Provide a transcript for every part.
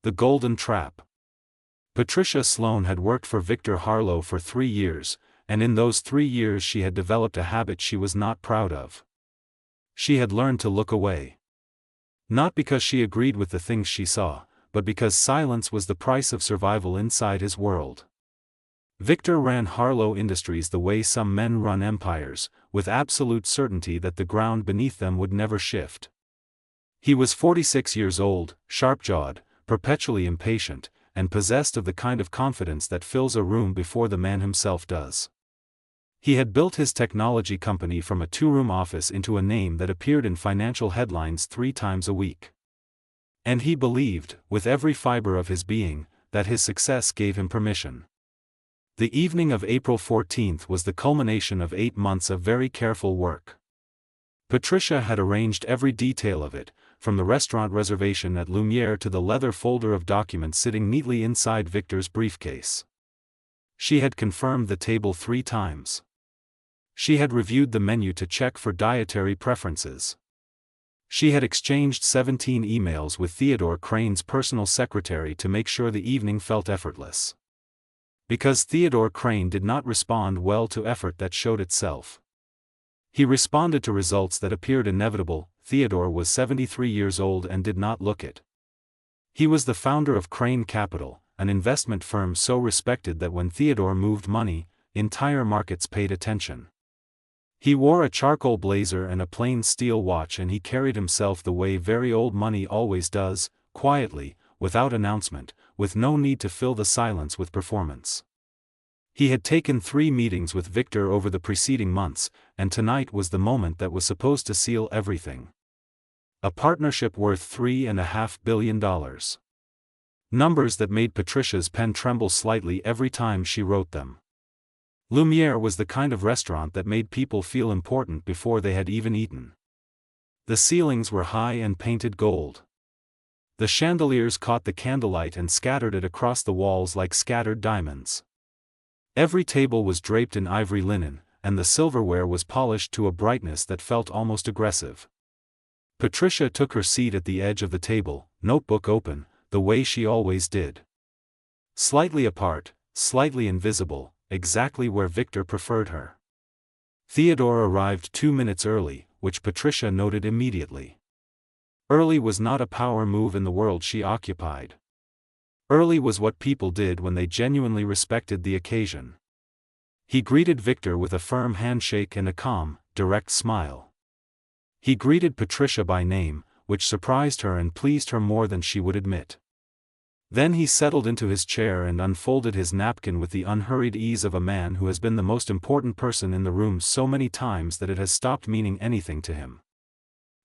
The Golden Trap. Patricia Sloane had worked for Victor Harlow for 3 years, and in those 3 years she had developed a habit she was not proud of. She had learned to look away. Not because she agreed with the things she saw, but because silence was the price of survival inside his world. Victor ran Harlow Industries the way some men run empires, with absolute certainty that the ground beneath them would never shift. He was 46 years old, sharp-jawed, perpetually impatient, and possessed of the kind of confidence that fills a room before the man himself does. He had built his technology company from a 2-room office into a name that appeared in financial headlines 3 times a week. And he believed, with every fiber of his being, that his success gave him permission. The evening of April 14th was the culmination of 8 months of very careful work. Patricia had arranged every detail of it, from the restaurant reservation at Lumiere to the leather folder of documents sitting neatly inside Victor's briefcase. She had confirmed the table 3 times. She had reviewed the menu to check for dietary preferences. She had exchanged 17 emails with Theodore Crane's personal secretary to make sure the evening felt effortless. Because Theodore Crane did not respond well to effort that showed itself. He responded to results that appeared inevitable. Theodore was 73 years old and did not look it. He was the founder of Crane Capital, an investment firm so respected that when Theodore moved money, entire markets paid attention. He wore a charcoal blazer and a plain steel watch, and he carried himself the way very old money always does, quietly, without announcement, with no need to fill the silence with performance. He had taken 3 meetings with Victor over the preceding months, and tonight was the moment that was supposed to seal everything. A partnership worth $3.5 billion. Numbers that made Patricia's pen tremble slightly every time she wrote them. Lumiere was the kind of restaurant that made people feel important before they had even eaten. The ceilings were high and painted gold. The chandeliers caught the candlelight and scattered it across the walls like scattered diamonds. Every table was draped in ivory linen, and the silverware was polished to a brightness that felt almost aggressive. Patricia took her seat at the edge of the table, notebook open, the way she always did. Slightly apart, slightly invisible, exactly where Victor preferred her. Theodore arrived 2 minutes early, which Patricia noted immediately. Early was not a power move in the world she occupied. Early was what people did when they genuinely respected the occasion. He greeted Victor with a firm handshake and a calm, direct smile. He greeted Patricia by name, which surprised her and pleased her more than she would admit. Then he settled into his chair and unfolded his napkin with the unhurried ease of a man who has been the most important person in the room so many times that it has stopped meaning anything to him.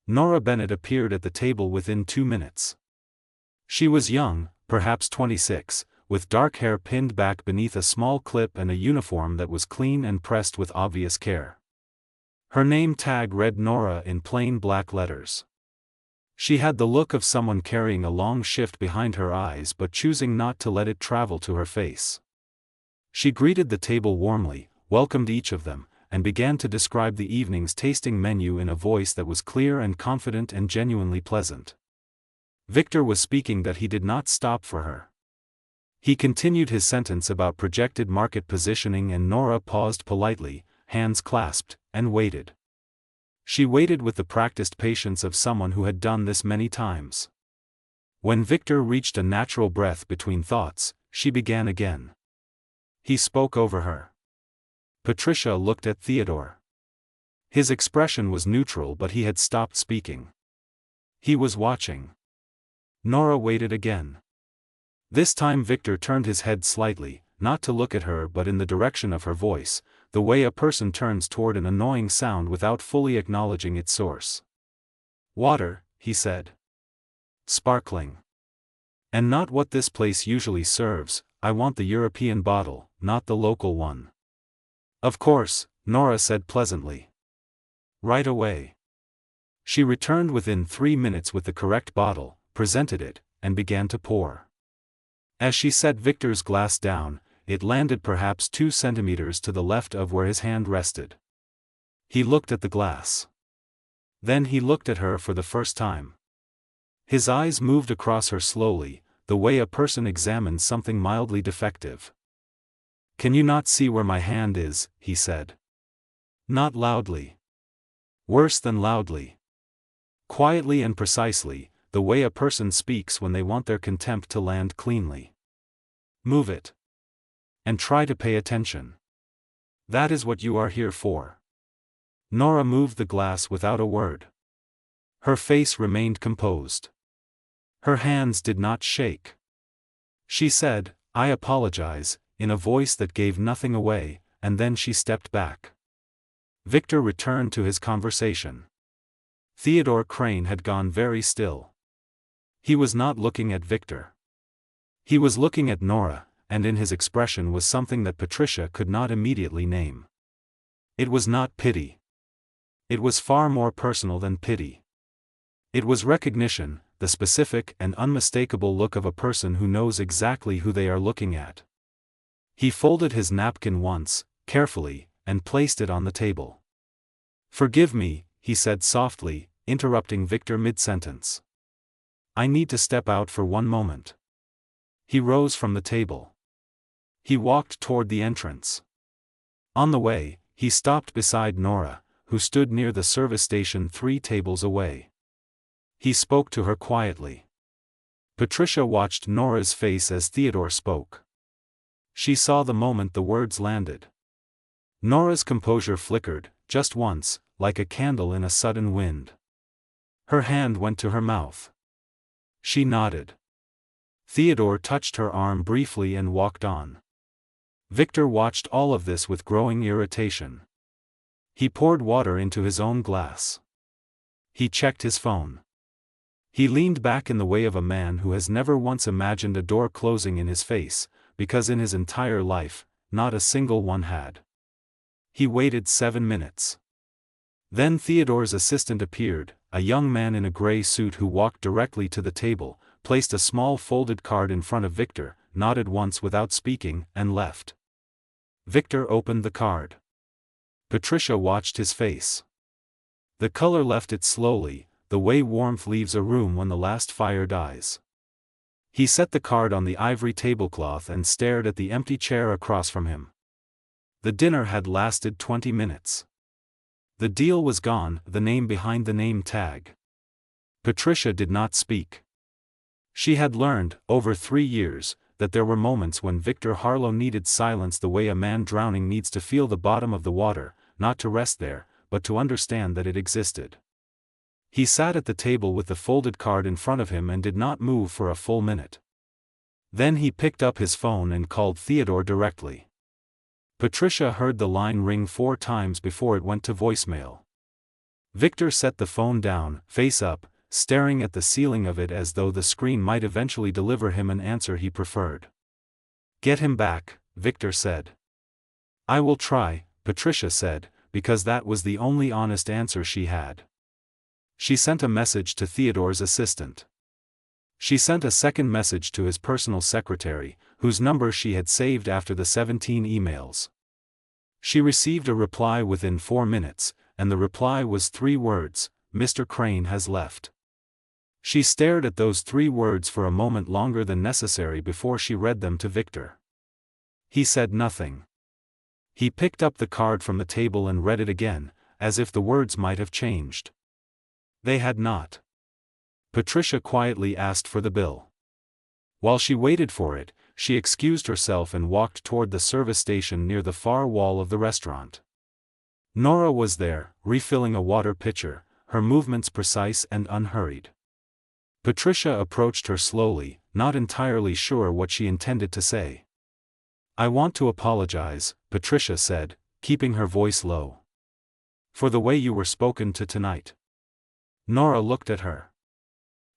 Nora Bennett appeared at the table within 2 minutes. She was young, perhaps 26, with dark hair pinned back beneath a small clip and a uniform that was clean and pressed with obvious care. Her name tag read Nora in plain black letters. She had the look of someone carrying a long shift behind her eyes but choosing not to let it travel to her face. She greeted the table warmly, welcomed each of them, and began to describe the evening's tasting menu in a voice that was clear and confident and genuinely pleasant. Victor was speaking that he did not stop for her. He continued his sentence about projected market positioning, and Nora paused politely, hands clasped, and waited. She waited with the practiced patience of someone who had done this many times. When Victor reached a natural breath between thoughts, she began again. He spoke over her. Patricia looked at Theodore. His expression was neutral, but he had stopped speaking. He was watching. Nora waited again. This time Victor turned his head slightly, not to look at her but in the direction of her voice, the way a person turns toward an annoying sound without fully acknowledging its source. "Water," he said. "Sparkling. And not what this place usually serves. I want the European bottle, not the local one." "Of course," Nora said pleasantly. "Right away." She returned within 3 minutes with the correct bottle, presented it, and began to pour. As she set Victor's glass down, it landed perhaps 2 centimeters to the left of where his hand rested. He looked at the glass. Then he looked at her for the first time. His eyes moved across her slowly, the way a person examines something mildly defective. "Can you not see where my hand is?" he said. Not loudly. Worse than loudly. Quietly and precisely, the way a person speaks when they want their contempt to land cleanly. "Move it. And try to pay attention. That is what you are here for." Nora moved the glass without a word. Her face remained composed. Her hands did not shake. She said, "I apologize," in a voice that gave nothing away, and then she stepped back. Victor returned to his conversation. Theodore Crane had gone very still. He was not looking at Victor. He was looking at Nora, and in his expression was something that Patricia could not immediately name. It was not pity. It was far more personal than pity. It was recognition, the specific and unmistakable look of a person who knows exactly who they are looking at. He folded his napkin once, carefully, and placed it on the table. "Forgive me," he said softly, interrupting Victor mid-sentence. "I need to step out for one moment." He rose from the table. He walked toward the entrance. On the way, he stopped beside Nora, who stood near the service station 3 tables away. He spoke to her quietly. Patricia watched Nora's face as Theodore spoke. She saw the moment the words landed. Nora's composure flickered, just once, like a candle in a sudden wind. Her hand went to her mouth. She nodded. Theodore touched her arm briefly and walked on. Victor watched all of this with growing irritation. He poured water into his own glass. He checked his phone. He leaned back in the way of a man who has never once imagined a door closing in his face, because in his entire life, not a single one had. He waited 7 minutes. Then Theodore's assistant appeared, a young man in a gray suit who walked directly to the table, placed a small folded card in front of Victor, nodded once without speaking, and left. Victor opened the card. Patricia watched his face. The color left it slowly, the way warmth leaves a room when the last fire dies. He set the card on the ivory tablecloth and stared at the empty chair across from him. The dinner had lasted 20 minutes. The deal was gone, the name behind the name tag. Patricia did not speak. She had learned, over 3 years, that there were moments when Victor Harlow needed silence the way a man drowning needs to feel the bottom of the water, not to rest there, but to understand that it existed. He sat at the table with the folded card in front of him and did not move for a full minute. Then he picked up his phone and called Theodore directly. Patricia heard the line ring 4 times before it went to voicemail. Victor set the phone down, face up, staring at the ceiling of it as though the screen might eventually deliver him an answer he preferred. "Get him back," Victor said. "I will try," Patricia said, because that was the only honest answer she had. She sent a message to Theodore's assistant. She sent a second message to his personal secretary, whose number she had saved after the 17 emails. She received a reply within 4 minutes, and the reply was 3 words, "Mr. Crane has left." She stared at those 3 words for a moment longer than necessary before she read them to Victor. He said nothing. He picked up the card from the table and read it again, as if the words might have changed. They had not. Patricia quietly asked for the bill. While she waited for it, she excused herself and walked toward the service station near the far wall of the restaurant. Nora was there, refilling a water pitcher, her movements precise and unhurried. Patricia approached her slowly, not entirely sure what she intended to say. "I want to apologize," Patricia said, keeping her voice low, "for the way you were spoken to tonight." Nora looked at her.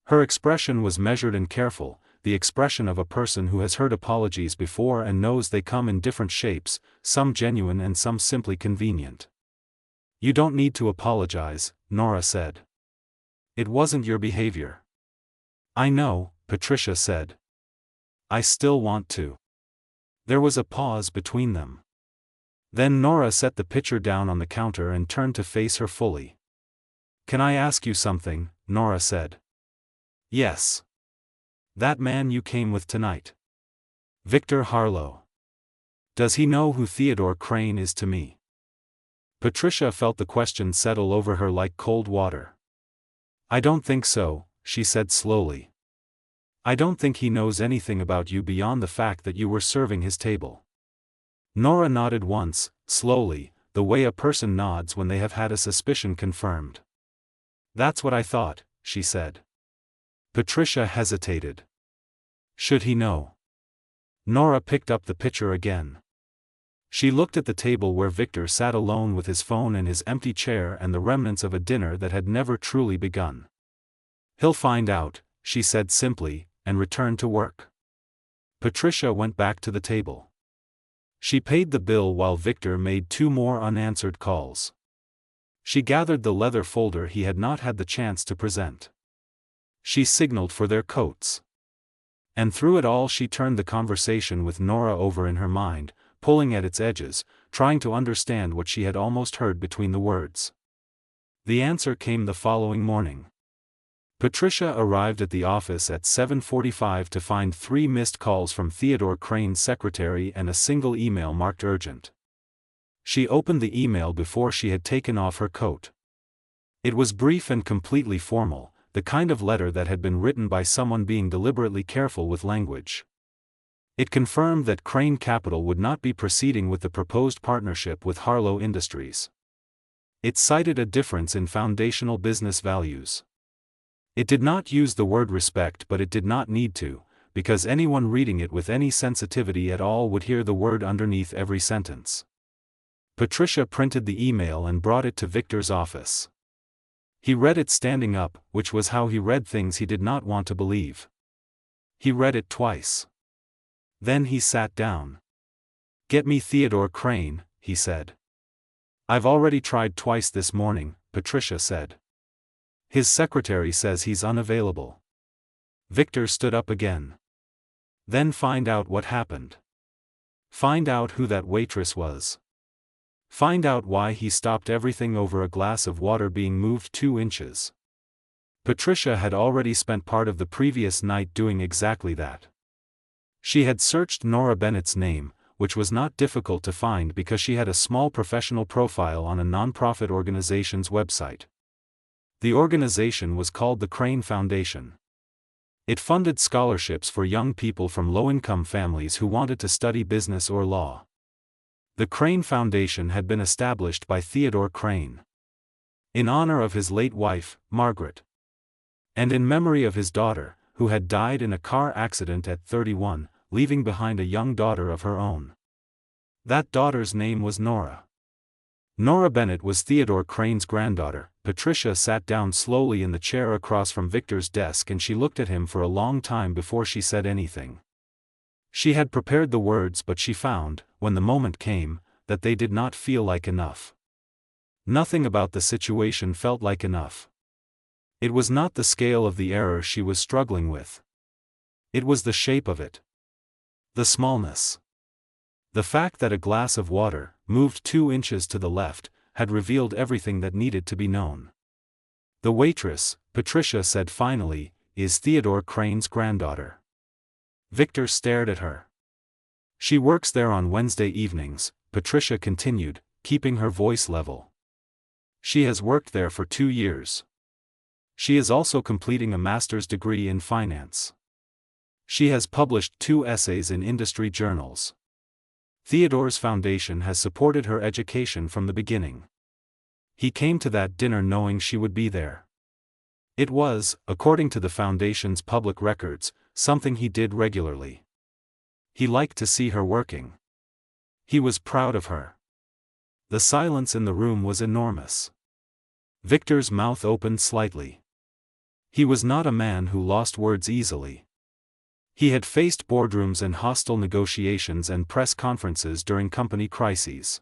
Her expression was measured and careful, the expression of a person who has heard apologies before and knows they come in different shapes, some genuine and some simply convenient. "You don't need to apologize," Nora said. "It wasn't your behavior." "I know," Patricia said. "I still want to." There was a pause between them. Then Nora set the pitcher down on the counter and turned to face her fully. "Can I ask you something?" Nora said. "Yes." That man you came with tonight. Victor Harlow. Does he know who Theodore Crane is to me? Patricia felt the question settle over her like cold water. I don't think so, she said slowly. I don't think he knows anything about you beyond the fact that you were serving his table. Nora nodded once, slowly, the way a person nods when they have had a suspicion confirmed. That's what I thought, she said. Patricia hesitated. Should he know? Nora picked up the pitcher again. She looked at the table where Victor sat alone with his phone and his empty chair and the remnants of a dinner that had never truly begun. He'll find out, she said simply, and returned to work. Patricia went back to the table. She paid the bill while Victor made 2 more unanswered calls. She gathered the leather folder he had not had the chance to present. She signaled for their coats. And through it all she turned the conversation with Nora over in her mind, pulling at its edges, trying to understand what she had almost heard between the words. The answer came the following morning. Patricia arrived at the office at 7:45 to find 3 missed calls from Theodore Crane's secretary and a single email marked urgent. She opened the email before she had taken off her coat. It was brief and completely formal, the kind of letter that had been written by someone being deliberately careful with language. It confirmed that Crane Capital would not be proceeding with the proposed partnership with Harlow Industries. It cited a difference in foundational business values. It did not use the word respect, but it did not need to, because anyone reading it with any sensitivity at all would hear the word underneath every sentence. Patricia printed the email and brought it to Victor's office. He read it standing up, which was how he read things he did not want to believe. He read it twice. Then he sat down. Get me Theodore Crane, he said. I've already tried twice this morning, Patricia said. His secretary says he's unavailable. Victor stood up again. Then find out what happened. Find out who that waitress was. Find out why he stopped everything over a glass of water being moved 2 inches. Patricia had already spent part of the previous night doing exactly that. She had searched Nora Bennett's name, which was not difficult to find because she had a small professional profile on a non-profit organization's website. The organization was called the Crane Foundation. It funded scholarships for young people from low-income families who wanted to study business or law. The Crane Foundation had been established by Theodore Crane in honor of his late wife, Margaret, and in memory of his daughter, who had died in a car accident at 31, leaving behind a young daughter of her own. That daughter's name was Nora. Nora Bennett was Theodore Crane's granddaughter. Patricia sat down slowly in the chair across from Victor's desk and she looked at him for a long time before she said anything. She had prepared the words, but she found, when the moment came, that they did not feel like enough. Nothing about the situation felt like enough. It was not the scale of the error she was struggling with. It was the shape of it. The smallness. The fact that a glass of water, moved 2 inches to the left, had revealed everything that needed to be known. The waitress, Patricia said finally, is Theodore Crane's granddaughter. Victor stared at her. She works there on Wednesday evenings, Patricia continued, keeping her voice level. She has worked there for 2 years. She is also completing a master's degree in finance. She has published 2 essays in industry journals. Theodore's foundation has supported her education from the beginning. He came to that dinner knowing she would be there. It was, according to the foundation's public records, something he did regularly. He liked to see her working. He was proud of her. The silence in the room was enormous. Victor's mouth opened slightly. He was not a man who lost words easily. He had faced boardrooms and hostile negotiations and press conferences during company crises.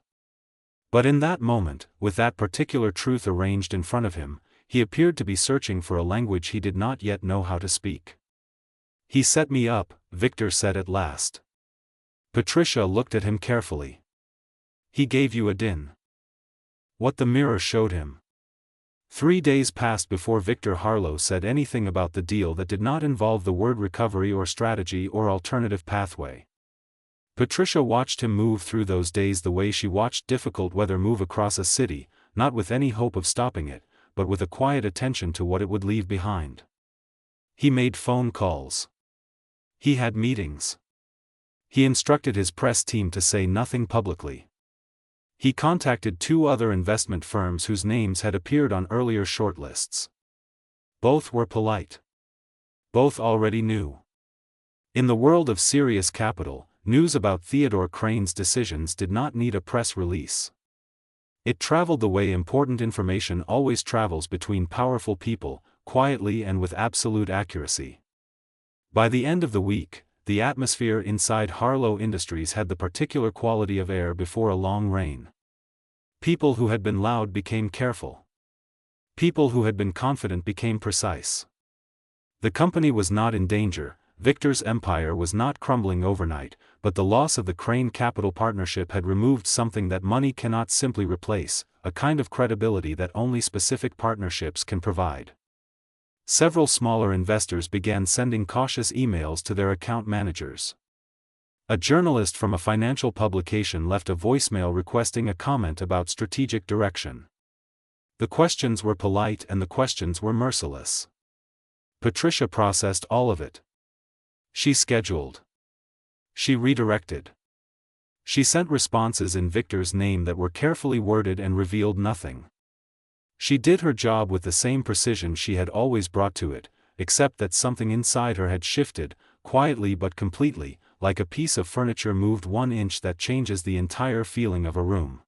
But in that moment, with that particular truth arranged in front of him, he appeared to be searching for a language he did not yet know how to speak. He set me up, Victor said at last. Patricia looked at him carefully. He gave you a din. What the mirror showed him. 3 days passed before Victor Harlow said anything about the deal that did not involve the word recovery or strategy or alternative pathway. Patricia watched him move through those days the way she watched difficult weather move across a city, not with any hope of stopping it, but with a quiet attention to what it would leave behind. He made phone calls. He had meetings. He instructed his press team to say nothing publicly. He contacted 2 other investment firms whose names had appeared on earlier shortlists. Both were polite. Both already knew. In the world of serious capital, news about Theodore Crane's decisions did not need a press release. It traveled the way important information always travels between powerful people, quietly and with absolute accuracy. By the end of the week, the atmosphere inside Harlow Industries had the particular quality of air before a long rain. People who had been loud became careful. People who had been confident became precise. The company was not in danger, Victor's empire was not crumbling overnight, but the loss of the Crane Capital Partnership had removed something that money cannot simply replace, a kind of credibility that only specific partnerships can provide. Several smaller investors began sending cautious emails to their account managers. A journalist from a financial publication left a voicemail requesting a comment about strategic direction. The questions were polite and the questions were merciless. Patricia processed all of it. She scheduled. She redirected. She sent responses in Victor's name that were carefully worded and revealed nothing. She did her job with the same precision she had always brought to it, except that something inside her had shifted, quietly but completely, like a piece of furniture moved 1 inch that changes the entire feeling of a room.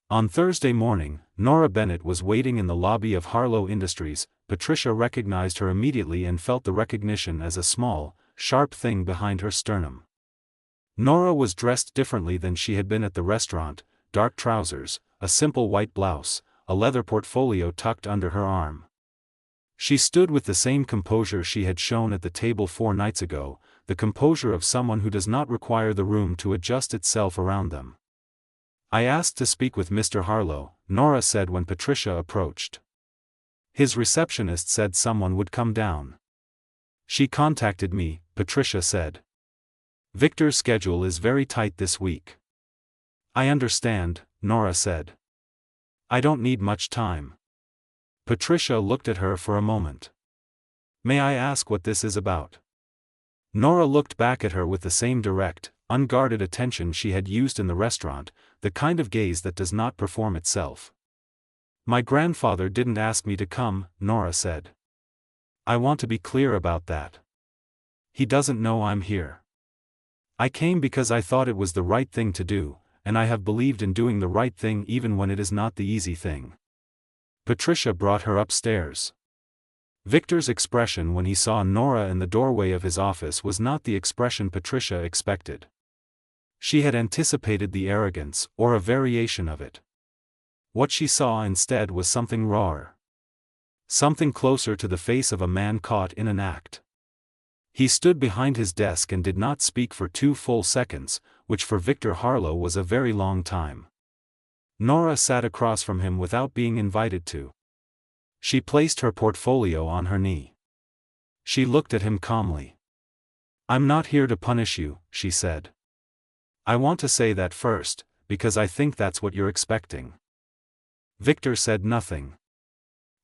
On Thursday morning, Nora Bennett was waiting in the lobby of Harlow Industries. Patricia recognized her immediately and felt the recognition as a small, sharp thing behind her sternum. Nora was dressed differently than she had been at the restaurant: dark trousers, a simple white blouse, a leather portfolio tucked under her arm. She stood with the same composure she had shown at the table 4 nights ago, the composure of someone who does not require the room to adjust itself around them. "I asked to speak with Mr. Harlow," Nora said when Patricia approached. "His receptionist said someone would come down." "She contacted me," Patricia said. "Victor's schedule is very tight this week." "I understand," Nora said. "I don't need much time." Patricia looked at her for a moment. "May I ask what this is about?" Nora looked back at her with the same direct, unguarded attention she had used in the restaurant, the kind of gaze that does not perform itself. "My grandfather didn't ask me to come," Nora said. "I want to be clear about that. He doesn't know I'm here. I came because I thought it was the right thing to do, and I have believed in doing the right thing even when it is not the easy thing." Patricia brought her upstairs. Victor's expression when he saw Nora in the doorway of his office was not the expression Patricia expected. She had anticipated the arrogance, or a variation of it. What she saw instead was something rawer. Something closer to the face of a man caught in an act. He stood behind his desk and did not speak for 2 full seconds, which for Victor Harlow was a very long time. Nora sat across from him without being invited to. She placed her portfolio on her knee. She looked at him calmly. "I'm not here to punish you," she said. "I want to say that first, because I think that's what you're expecting." Victor said nothing.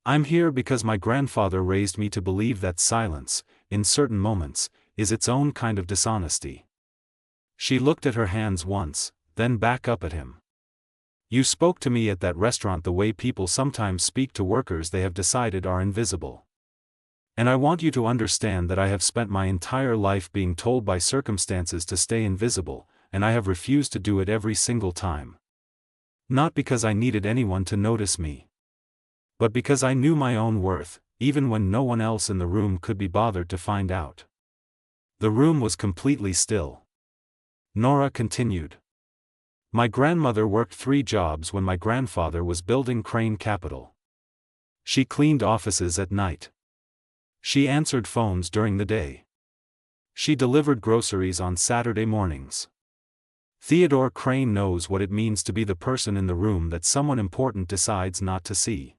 "I'm here because my grandfather raised me to believe that silence, in certain moments, is its own kind of dishonesty." She looked at her hands once, then back up at him. "You spoke to me at that restaurant the way people sometimes speak to workers they have decided are invisible. And I want you to understand that I have spent my entire life being told by circumstances to stay invisible, and I have refused to do it every single time. Not because I needed anyone to notice me, but because I knew my own worth, even when no one else in the room could be bothered to find out." The room was completely still. Nora continued. "My grandmother worked 3 jobs when my grandfather was building Crane Capital. She cleaned offices at night. She answered phones during the day. She delivered groceries on Saturday mornings. Theodore Crane knows what it means to be the person in the room that someone important decides not to see.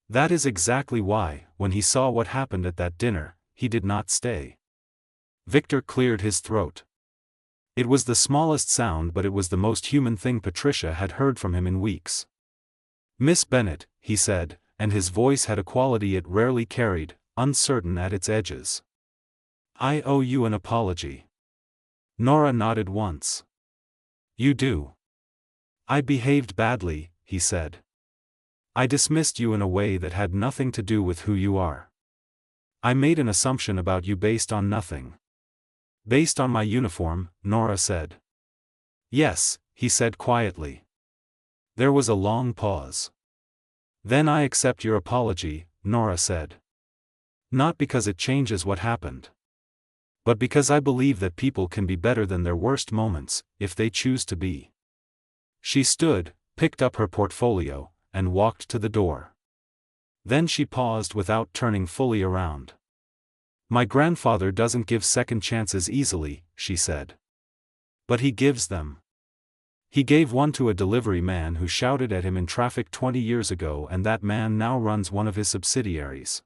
That is exactly why, when he saw what happened at that dinner, he did not stay. Victor cleared his throat. It was the smallest sound, but it was the most human thing Patricia had heard from him in weeks. "Miss Bennet," he said, and his voice had a quality it rarely carried, uncertain at its edges. "I owe you an apology." Nora nodded once. "You do." "I behaved badly," he said. "I dismissed you in a way that had nothing to do with who you are. I made an assumption about you based on nothing." "Based on my uniform," Nora said. "Yes," he said quietly. There was a long pause. "Then I accept your apology," Nora said. "Not because it changes what happened. But because I believe that people can be better than their worst moments, if they choose to be." She stood, picked up her portfolio, and walked to the door. Then she paused without turning fully around. "My grandfather doesn't give second chances easily," she said. "But he gives them. He gave one to a delivery man who shouted at him in traffic 20 years ago, and that man now runs one of his subsidiaries.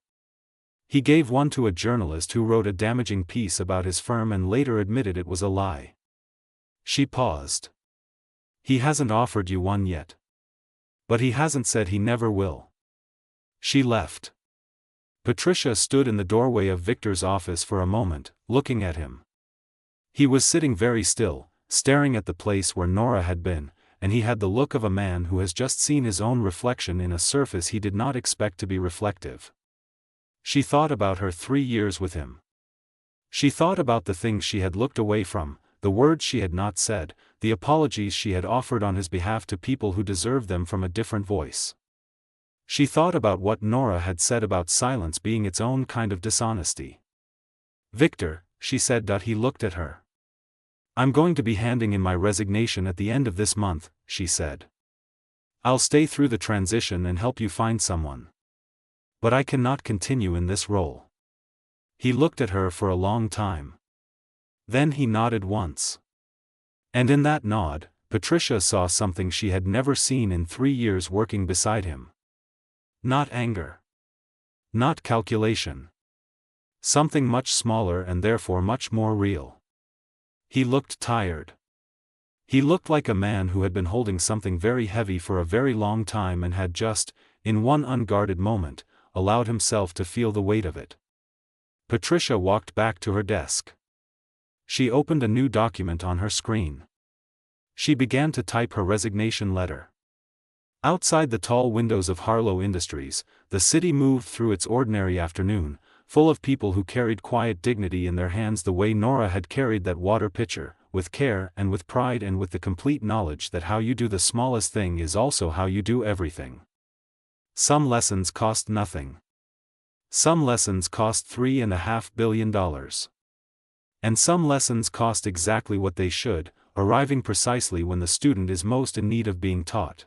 He gave one to a journalist who wrote a damaging piece about his firm and later admitted it was a lie." She paused. "He hasn't offered you one yet. But he hasn't said he never will." She left. Patricia stood in the doorway of Victor's office for a moment, looking at him. He was sitting very still, staring at the place where Nora had been, and he had the look of a man who has just seen his own reflection in a surface he did not expect to be reflective. She thought about her 3 years with him. She thought about the things she had looked away from, the words she had not said, the apologies she had offered on his behalf to people who deserved them from a different voice. She thought about what Nora had said about silence being its own kind of dishonesty. "Victor," she said. He looked at her. "I'm going to be handing in my resignation at the end of this month," she said. "I'll stay through the transition and help you find someone. But I cannot continue in this role." He looked at her for a long time. Then he nodded once. And in that nod, Patricia saw something she had never seen in 3 years working beside him. Not anger. Not calculation. Something much smaller and therefore much more real. He looked tired. He looked like a man who had been holding something very heavy for a very long time and had just, in one unguarded moment, allowed himself to feel the weight of it. Patricia walked back to her desk. She opened a new document on her screen. She began to type her resignation letter. Outside the tall windows of Harlow Industries, the city moved through its ordinary afternoon, full of people who carried quiet dignity in their hands the way Nora had carried that water pitcher, with care and with pride and with the complete knowledge that how you do the smallest thing is also how you do everything. Some lessons cost nothing. Some lessons cost $3.5 billion. And some lessons cost exactly what they should, arriving precisely when the student is most in need of being taught.